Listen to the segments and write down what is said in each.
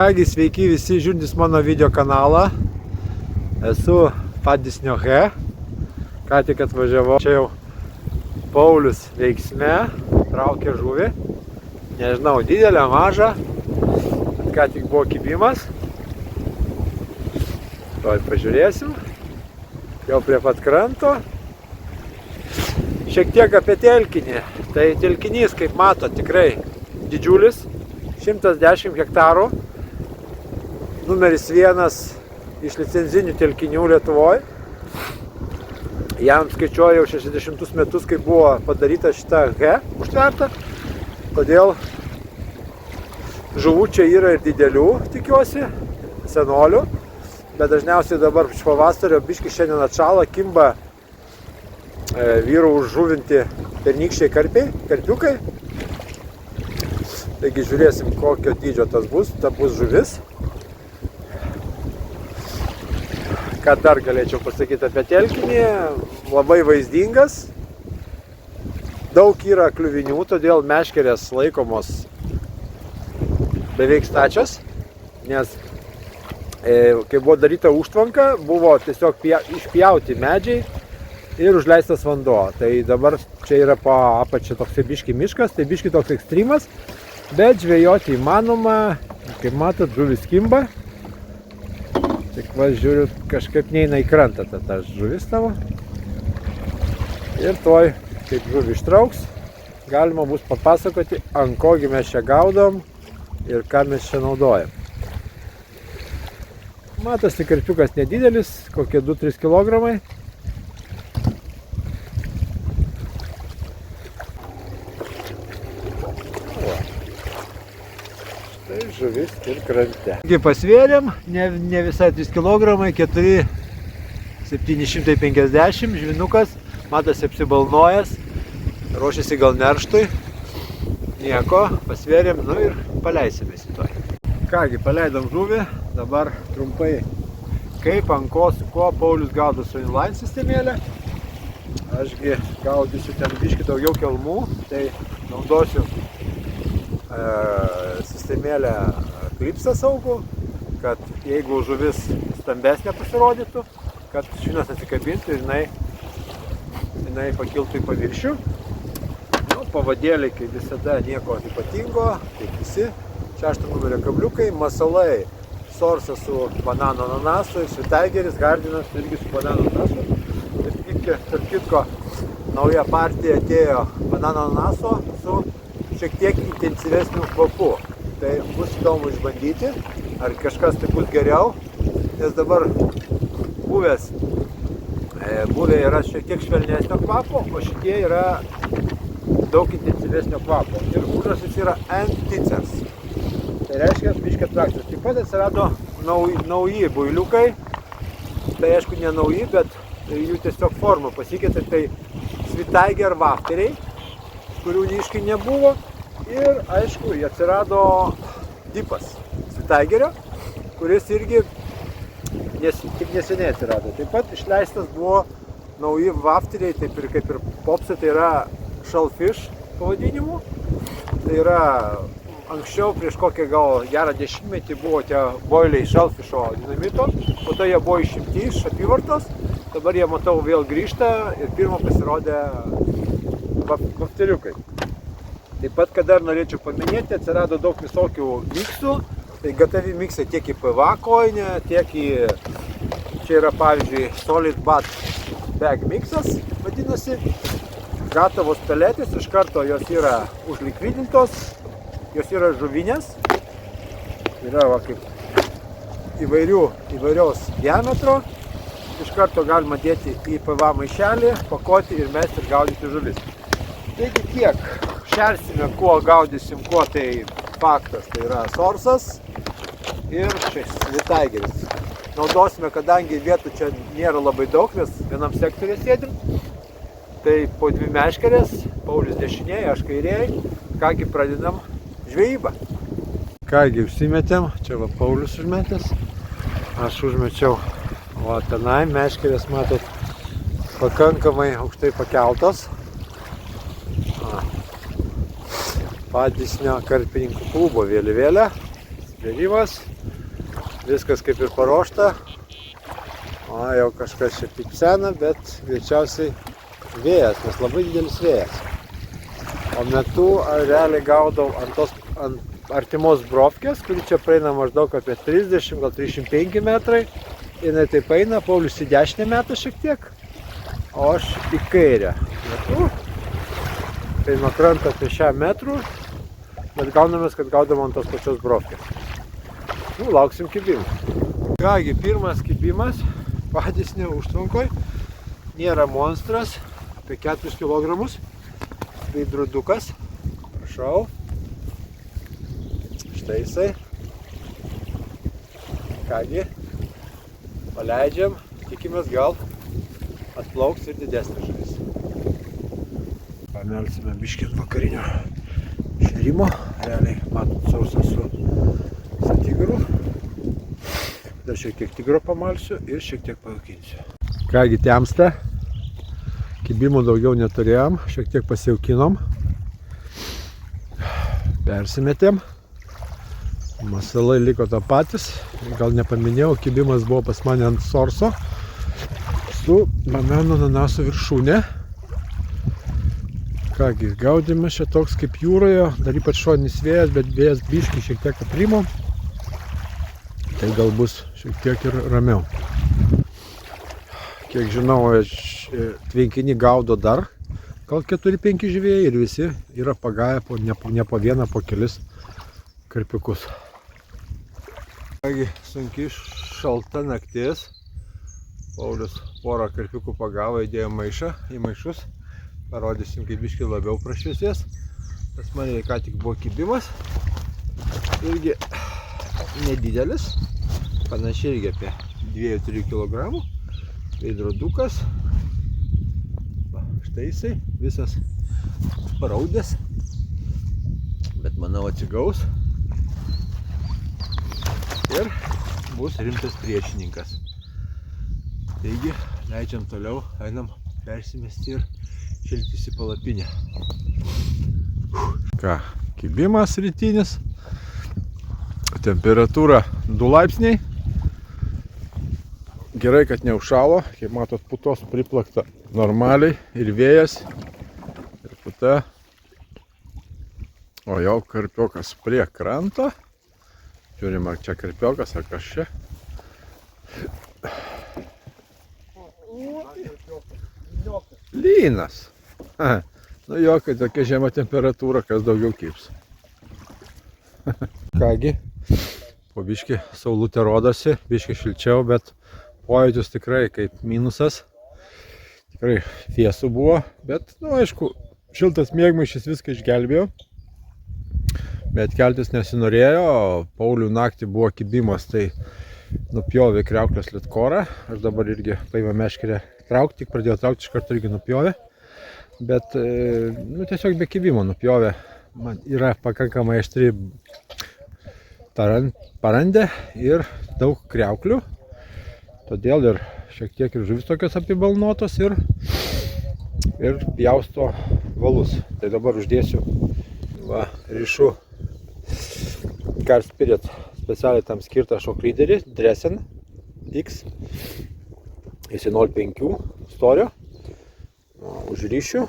Kągi, sveiki visi žiūrintys mano video kanalą. Esu Padisnio He. Ką tik atvažiavau. Čia jau Paulius veiksme. Traukia žuvį. Nežinau, didelę, mažą. Bet ką tik buvo kibimas. Tuoj pažiūrėsim. Jau prie pat kranto. Šiek tiek apie telkinį. Tai telkinys, kaip mato, tikrai didžiulis. 110 hektarų. Numeris 1 iš licenzinių telkinių Lietuvoje. Jam skaičiuoja jau 60 metus, kai buvo padaryta šita He užtverta. Todėl žuvų čia yra ir didelių, tikiuosi, senolių. Bet dažniausiai dabar iš pavasario biški šiandien atšala, kimba vyrų užžuvinti pernykščiai karpiukai. Taigi žiūrėsim, kokio dydžio tas bus. Ta bus žuvis. Ką dar galėčiau pasakyti apie telkinį? Labai vaizdingas. Daug yra kliuvinių, todėl meškerės laikomos beveik stačios. Nes kai buvo daryta užtvanka, buvo tiesiog išpjauti medžiai ir užleistas vanduo. Tai dabar čia yra po apačia toksai biški miškas, tai biški toks ekstremas. Bet žvejoti įmanoma, kaip matot, žuvis kimba. Tik va žiūriu, kažkaip neina į krantą ta žuvis tavo. Ir toj, kaip žuvį ištrauks, galima bus papasakoti, ant kogi mes čia gaudom ir ką mes čia naudojam. Matosi, karpiukas nedidelis, kokie 2-3 kilogramai. Tai žuvis ir krante. Pasvėrėm, ne visai 3 kg, 4,750 žvinukas, matosi apsibalnojęs, ruošiasi gal nerštui. Nieko, pasvėrėm, nu ir paleisimės į toj. Kągi, paleidom žuvį, dabar trumpai, kaip, ant ko, su kuo Paulius gaudo su inline sistemėlė. Ašgi gaudysiu ten biškį daugiau kelmų, tai naudosiu sistemėlę klipsą saugų, kad jeigu žuvis stambesnė pasirodytų, kad švinas atsikabintų ir jinai pakiltų į paviršių. Nu, pavadėliai, kaip visada, nieko ypatingo, kaip visi. 6 numerio kabliukai, masalai, sorsas su banano ananasu, svitaigeris, gardinas irgi su banano ananasu. Tarp kitko, nauja partija atėjo banano ananaso su šiek tiek intensyvesnių kvapų. Tai bus įdomu išbandyti, ar kažkas tai bus geriau, nes dabar buvę yra šiek tiek švelnesnio kvapo, o šitie yra daug intensyvesnio kvapo. Ir užrašas yra Anticers. Tai reiškia biškį atrakcijos. Taip pat atsirado nauji builiukai. Tai aišku ne nauji, bet jų tiesiog forma pasikeitė. Tai Svitaiger wafteriai, kurių niškai nebuvo. Ir aišku, atsirado dipas Svitaigerio, kuris irgi tik neseniai atsirado. Taip pat išleistas buvo nauji wafteriai, taip ir kaip ir popsai, tai yra shellfish pavadinimu. Tai yra anksčiau, prieš kokią gal gerą dešimtmetį, buvo tie boiliai shellfisho dinamito, po to jie buvo išimti iš apyvartos, dabar jie, matau, vėl grįžta ir pirmą pasirodė wafteriukai. Taip pat, kad dar norėčiau paminėti, atsirado daug visokių miksų, tai gatavi miksai tiek į PVA koinę, tiek į, čia yra pavyzdžiui Solid Bat Bag miksas, vadinasi, gatavos peletės, iš karto jos yra užlikvidintos, jos yra žuvinės, yra va, kaip įvairiaus diametro, iš karto galima dėti į PVA maišelį, pakuoti ir mesti ir gaudyti žuvis. Taigi tiek. Šersime, kuo gaudysim, kuo tai faktas, tai yra sorsas ir šis svitaigeris. Naudosime, kadangi vietų čia nėra labai daug, nes vienam sektoriuje sėdim, tai po 2 meškerės, Paulius dešinėje, aš kairėje, kągi pradedam žvejybą. Kągi užsimetėm, čia va Paulius užmetęs, aš užmečiau, o tenai meškerės, matot, pakankamai aukštai pakeltos. Padisnio karpininkų klubo vėliavėlė, sprendimas. Viskas kaip ir paruošta. O jau kažkas šiek tiek sena, bet greičiausiai vėjas, nes labai didelis vėjas. O metu realiai gaudau ant artimos brovkės, kuri čia praeina maždaug apie 30, gal 35 metrai. Jinai taip eina, Paulius į dešinę metą šiek tiek, o aš į kairę. Tai nuo kranto apie 6 metrų, bet gaunamės, kad gaudam ant tos pačios brovkės. Lauksim kibimų. Kągi, pirmas kibimas, Padysnio užtvankoj. Nėra monstras, apie 4 kg. Veidrodukas. Prašau. Štai jisai. Kągi, paleidžiam, tikimės gal atplauks ir didesnė žuvis. Pamelsime biškį ant vakarinio šėrimo. Realiai matot sausą su tigru. Dar šiek tiek tigro pamalsiu ir šiek tiek pajaukinsiu. Kągi, temsta. Kibimų daugiau neturėjom, šiek tiek pasiaukinom. Persimetėm. Masalai liko tą patys. Gal nepaminėjau, kibimas buvo pas mane ant sorso su banano ananaso viršūnė. Kągi, gaudymas čia toks kaip jūroje, dar ypač šoninis vėjas, bet vėjas biškį šiek tiek aprimo. Tai gal bus šiek tiek ir ramiau. Kiek žinau, tvenkinį gaudo dar gal 4-5 žvėjai ir visi yra pagavę ne po vieną, po kelis karpiukus. Kągi, sunki šalta naktis. Paulius porą karpiukų pagavo, įdėjo į maišus. Parodysim, kaip biškį labiau prašviesės. Pas mane ką tik buvo kibimas. Irgi nedidelis. Panašiai irgi apie 2-3 kg. Veidrodukas. Štai jisai, visas paraudęs. Bet manau atsigaus. Ir bus rimtas priešininkas. Taigi, leidžiam toliau, einam persimesti ir šiltis į palapinę. Ką, kibimas rytinis. Temperatūra 2 laipsniai. Gerai, kad neužšalo. Kaip matot, putos priplakta normaliai ir vėjas, ir puta. O jau karpiokas prie kranto. Žiūrim, ar čia karpiokas, ar kas čia. Lynas. Nu jo, kad tokia žema temperatūra, kas daugiau kibs. Kągi, po biškį saulutė rodosi, biškį šilčiau, bet pojūtis tikrai kaip minusas. Tikrai fiesų buvo, bet, nu, aišku, šiltas miegmaišis viską išgelbėjo. Bet keltis nesinorėjo, Paulių naktį buvo kibimas, tai nupjovė kriauklės litkorą. Aš dabar irgi paėmė meškerę traukti, tik pradėjau traukti, iš karto irgi nupjovė. Bet, nu, tiesiog be kibimo nupjovė. Man yra pakankamai aštri parandė ir daug kriauklių. Todėl ir šiek tiek ir žuvis tokios apibalnotos ir pjausto valus. Tai dabar uždėsiu, va, rišu Car Spirit specialiai tam skirtą šoklyderį, Dresen X. Jis 0,5 storio. Užryšiu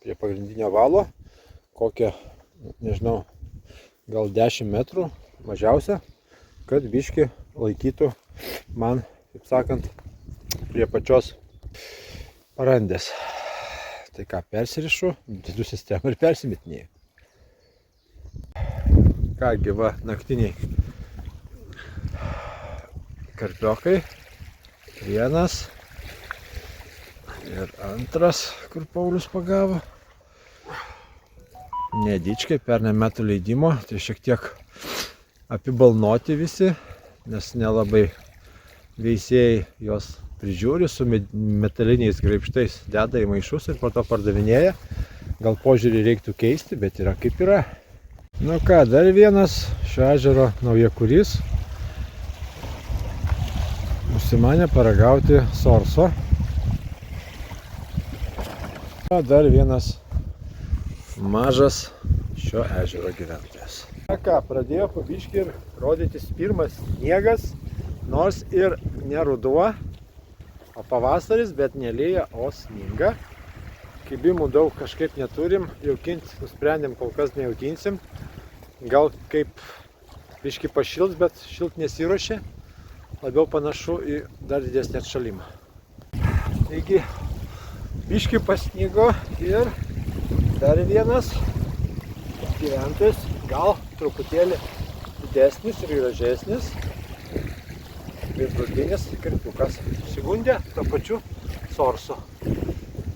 prie pagrindinio valo kokią, nežinau, gal 10 metrų mažiausia, kad biškį laikytų man, kaip sakant, prie pačios parandės. Tai ką, persirišu, dedu sistemą ir persimetinėjau. Kągi, va, naktiniai karpiokai. Vienas ir antras, kur Paulius pagavo. Nedičkai, pernai metų leidimo, tai šiek tiek apibalnoti visi, nes nelabai veisėjai jos prižiūri, su metaliniais graibštais deda į maišus ir po to pardavinėja. Gal požiūrį reiktų keisti, bet yra kaip yra. Nu ką, dar vienas šio ežero naujakuris užsimanė paragauti sorso. Dar vienas mažas šio ežero gyventojas. Ką, pradėjo pabiškį ir rodytis pirmas sniegas, nors ir ne ruduo, o pavasaris, bet nelėja, o sninga. Kibimų daug kažkaip neturim, jaukinti nusprendėm, kol kas nejaukinsim. Gal kaip biškį pašils, bet šilt nesiruošė, labiau panašu į dar didesnį atšalimą. Taigi, biškį pasnigo ir dar vienas gyventojas, gal truputėlį didesnis ir gražesnis, veidrodinis karpiukas, sigundė tą pačiu sorsu.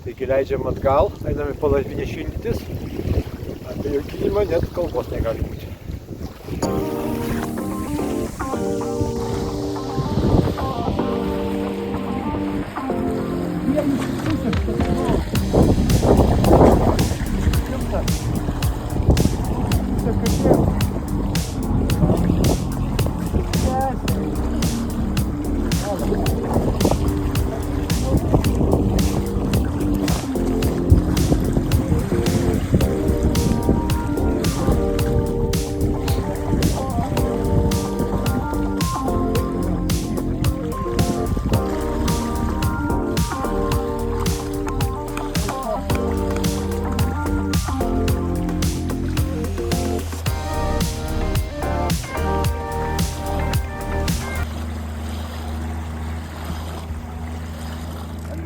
Taigi leidžiam atgal, einame palapinę šildytis, apie jaukinimą net kalbos negali būti.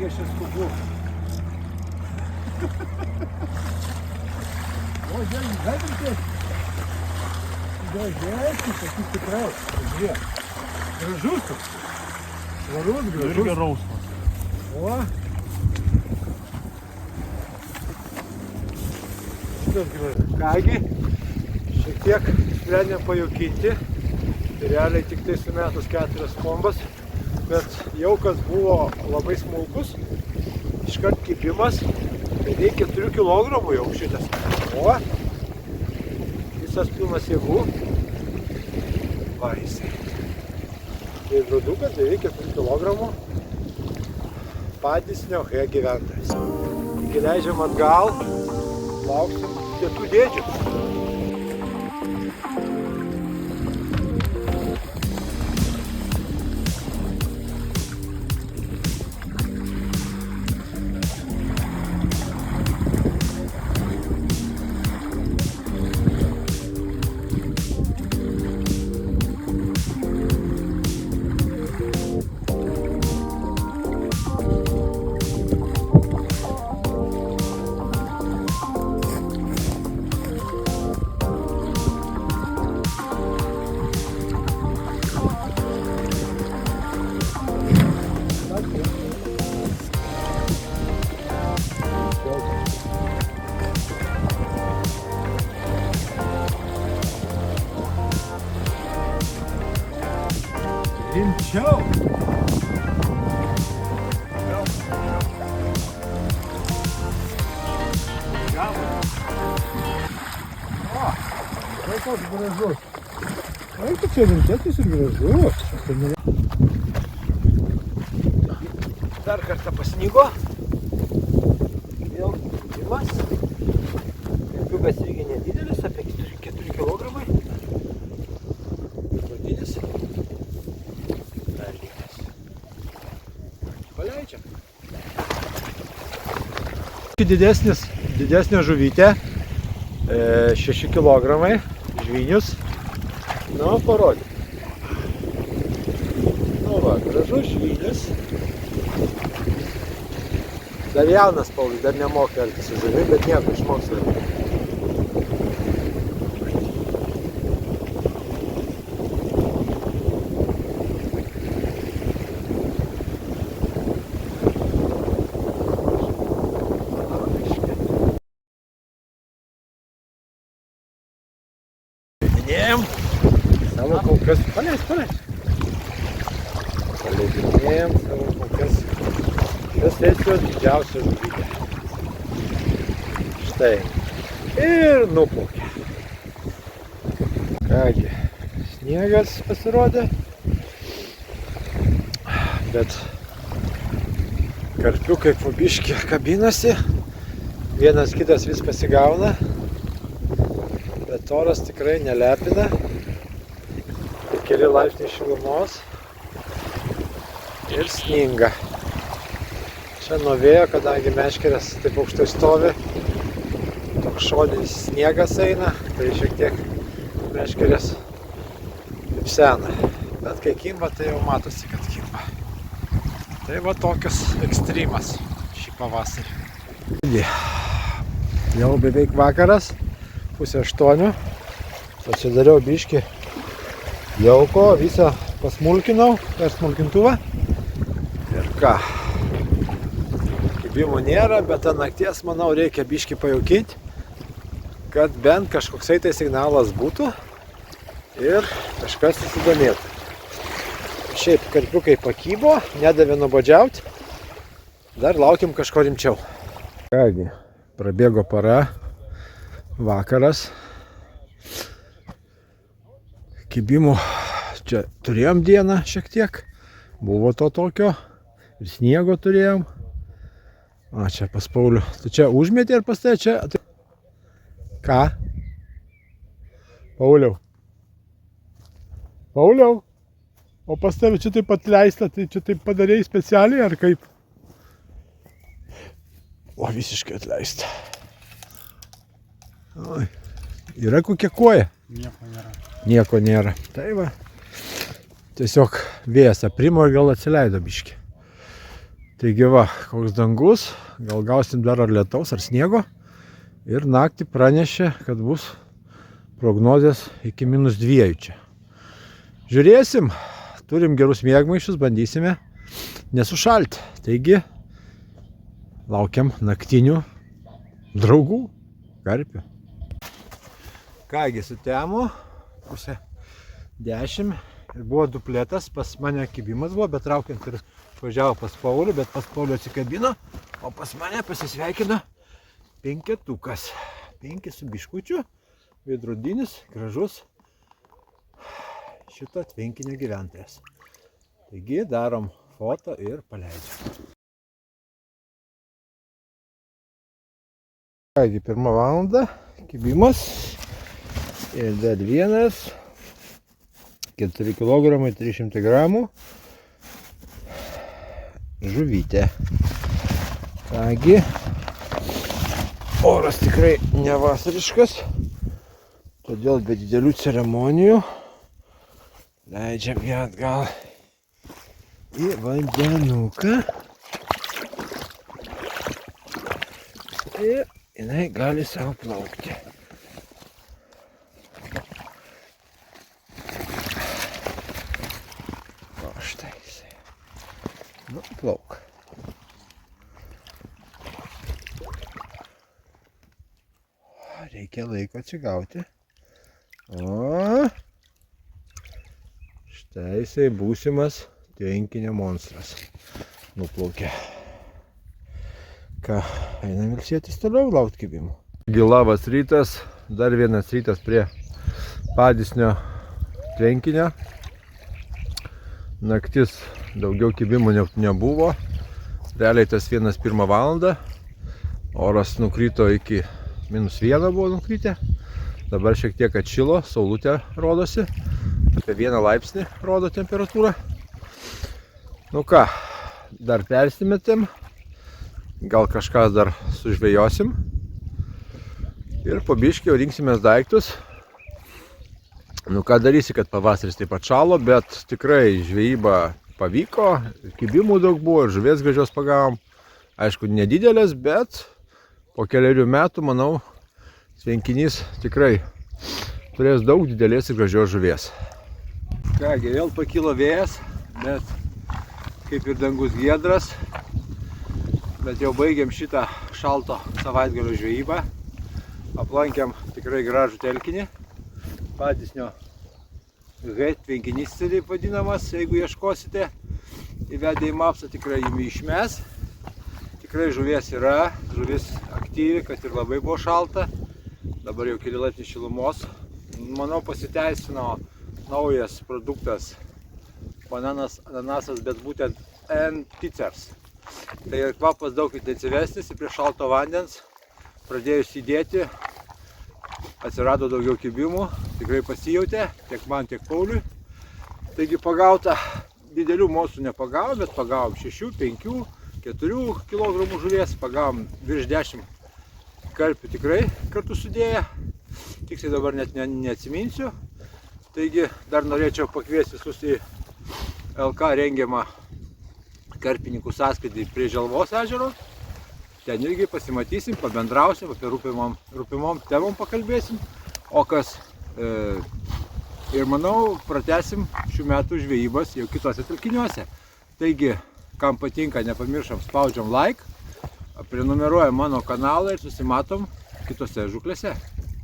Aš čia skubu. O, žiūrėk, vedantys. Gražesnis, sakys tikrai. Žiūrėk. Gražus toks. Svarus, gražus. Irgi rausmas. O. Šitas gražus. Kągi, šiek tiek sprendėm pajaukinti. Realiai tik tai sumetus 4 bombas. Bet jaukas buvo labai smulkus, iškart kibimas, beveik 4 kg jau šitas. O, visas pilnas jėgų. Va jisai. Veidrodukas beveik 4 kg. Padysnio H gyventojas. Taigi leidžiam atgal, lauksim kietų dėdžių. Rimčiau. O, tai toks gražus. Ai, tai čia rimtesnis ir gražus. Dar kartą pasnigo. Vėl kibimas. Karpiukas irgi nedidelis, apie 4 kg. Vadinis. Paleidžiam. Didesnė žuvytė, 6 kg, žvynius. Nu, parodyk. Nu va, gražus žvynis. Dar jaunas Paulius, dar nemoka elgtis su žuvim, bet nieko išmoks elgtis. Savo kol kas, paleis. Paleidinėjom savo kol kas šios sesijos didžiausia žuvytė. Štai. Ir nuplaukė. Kągi, sniegas pasirodė. Bet karpiukai po biškį kabinasi. Vienas kitas vis pasigauna. Bet Bet oras tikrai nelepina. Keli laipsniai šilumos. Ir sninga. Čia nuo vėjo, kadangi meškerės taip aukštai stovi, toks šoninis sniegas eina, tai šiek tiek meškerės taip sena. Bet kai kimba, tai jau matosi, kad kimba. Tai va tokios ekstremas šį pavasarį. Jau beveik vakaras, 7:30. Pasidariau biškį jauko, visą pasmulkinau per smulkintuvą. Ir ką? Kibimų nėra, bet tą nakties, manau, reikia biškį pajaukinti, kad bent kažkoksai tai signalas būtų ir kažkas susidomėtų. Šiaip karpiukai pakybo, nedavė nuobodžiauti, dar laukiam kažko rimčiau. Kągi, prabėgo para, vakaras. Kibimų čia turėjom dieną šiek tiek, buvo to tokio ir sniego turėjom. A, čia pas Paulių. Tu čia užmetė ir pas tai čia... Ką? Pauliau. Pauliau. O pas tave čia taip atleista, tai čia taip padarėjai specialiai ar kaip? O, visiškai atleista. Oi. Yra kokia koja? Nieko nėra. Nieko nėra. Tai va. Tiesiog vėjas aprimo ir gal atsileido biškį. Taigi va, koks dangus, gal gausim dar ar lietaus, ar sniego. Ir naktį pranešė, kad bus prognozės iki -2 čia. Žiūrėsim, turim gerus miegmaišius, bandysime nesušalti. Taigi, laukiam naktinių draugų, karpių. Kągi, sutemo, 9:30 ir buvo dupletas, pas mane kibimas buvo, bet traukiant ir važiavo pas Paulių, bet pas Paulių atsikabino, o pas mane pasisveikino 5-tukas. 5 su biškučiu, veidrodinis, gražus šito tvenkinio gyventojas. Taigi darom foto ir paleidžiam. Kągi, 1 valanda, kibimas ir dar vienas, 4 kg 300 gramų. Žuvytė. Kągi, oras tikrai nevasariškas, todėl be didelių ceremonijų leidžiam ją atgal į vandenuką ir jinai gali savo plaukti. O štai jisai. Nu, plauk. Reikia laiko atsigauti. O, štai jisai būsimas tvenkinio monstras. Nuplaukė. Ką, einam ilsėtis toliau laukti kibimų. Labas rytas, dar vienas rytas prie Padysnio tvenkinio. Naktis daugiau kibimų nebuvo. Realiai tas 1 valandą. Oras nukrito iki -1 buvo nukritę. Dabar šiek tiek atšilo, saulutė rodosi. Apie 1 laipsnį rodo temperatūra. Nu ką, dar persimetėm. Gal kažkas dar sužvejosim. Ir po biškį jau rinksimės daiktus. Nu ką darysi, kad pavasaris taip atšalo, bet tikrai žvejyba pavyko. Kibimų daug buvo ir žuvies gražios pagavom. Aišku, nedidelės, bet po keliarių metų, manau, tvenkinys tikrai turės daug didelės ir gražios žuvies. Kągi, vėl pakilo vėjas, bet kaip ir dangus giedras. Bet jau baigėm šitą šalto savaitgalio žvejybą. Aplankėm tikrai gražų telkinį. Padysnio H tvenkinys taip vadinamas, jeigu ieškosite. Įvedę į mapsą tikrai jumi išmes. Tikrai žuvies yra, žuvis aktyvi, kad ir labai buvo šalta. Dabar jau keli laipsniai šilumos. Manau, pasiteisino naujas produktas bananas, ananasas, bet būtent N-Pizzers. Tai kvapas daug intensyvesnis ir prie šalto vandens pradėjus įdėti atsirado daugiau kibimų, tikrai pasijautė, tiek man, tiek Pauliui. Taigi pagauta, didelių mosų nepagavom, bet pagavom 6, 5, 4 kg žuvies, pagavom virš 10 karpių tikrai kartu sudėję. Tiksliai dabar net neatsiminsiu. Taigi dar norėčiau pakviesti visus į LK rengiamą karpininkų sąskrydį prie Želvos ežero. Ten irgi pasimatysim, pabendrausim, apie rūpimom temom pakalbėsim. O kas ir manau, pratęsim šių metų žvejybas jau kitose telkiniuose. Taigi, kam patinka, nepamiršom, spaudžiam like, prenumeruojam mano kanalą ir susimatom kitose žūklėse.